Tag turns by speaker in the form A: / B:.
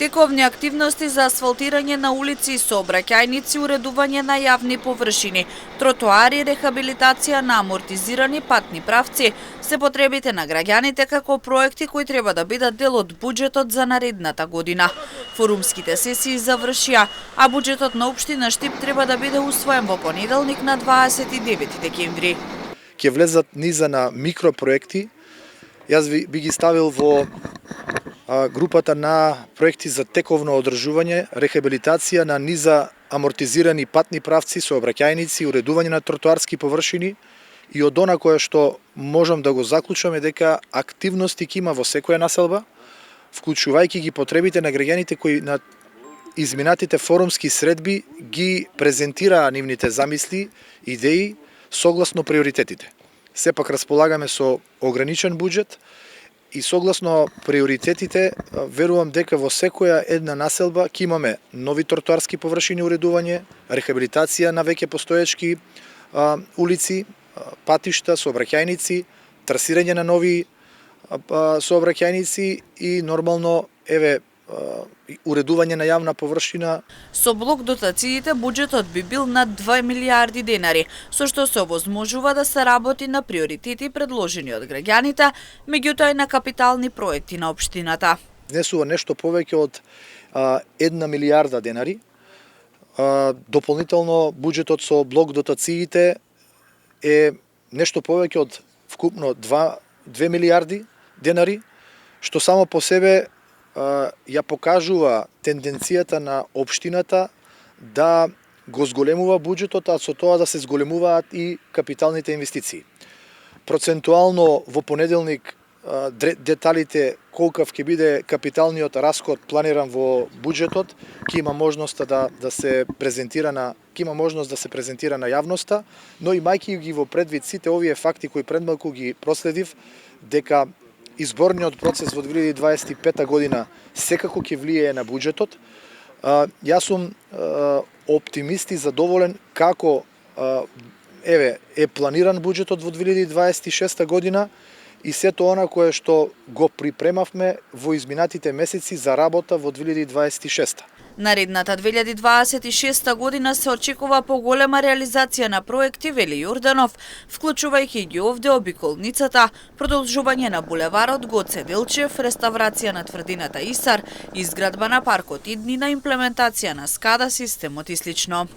A: Тековни активности за асфалтирање на улици и сообраќајници, уредување на јавни површини, тротоари, рехабилитација на амортизирани патни правци се потребите на граѓаните како проекти кои треба да бидат дел од буџетот за наредната година. Форумските сесии завршија, а буџетот на општина Штип треба да биде усвоен во понеделник на 29 декември.
B: Ќе влезат низа на микропроекти. Јас би ги ставил во групата на проекти за тековно одржување, рехабилитација на низа амортизирани патни правци, сообраќајници, уредување на тротоарски површини и од она кое што можам да го заклучам е дека активности ќе има во секоја населба, вклучувајќи ги потребите на граѓаните кои на изминатите форумски средби ги презентираа нивните замисли, идеи согласно приоритетите. Сепак располагаме со ограничен буџет и согласно приоритетите верувам дека во секоја една населба ќе имаме нови тротоарски површини уредување, рехабилитација на веќе постоечки улици, патишта, сообраќајници, трасирање на нови сообраќајници и нормално уредување на јавна површина.
A: Со блок дотациите буџетот би бил над 2 милијарди денари, со што се овозможува да се работи на приоритети предложени од граѓаните, меѓутоа и на капитални проекти на општината.
B: Внесува нешто повеќе од 1 милијарда денари. Дополнително буџетот со блок дотациите е нешто повеќе од вкупно 2 милијарди денари, што само по себе ја покажува тенденцијата на општината да го зголемува буџетот, а со тоа да се зголемуваат и капиталните инвестиции. Процентуално во понеделник деталите колкав ќе биде капиталниот расход планиран во буџетот, ќе има можност да се презентира на јавноста, но имајќи ги во предвид сите овие факти кои пред малку ги проследив, дека изборниот процес во 2025 година секако ќе влијае на буџетот. Јас сум оптимист и задоволен како е планиран буџетот во 2026 година и сето она кое што го припремавме во изминатите месеци за работа во 2026.
A: Наредната 2026 година се очекува поголема реализација на проекти, вели Јорданов, вклучувајќи ги овде обиколницата, продолжување на булеварот Гоце Делчев, реставрација на тврдината Исар, изградба на паркот Иднина, имплементација на СКАДА системот и слично.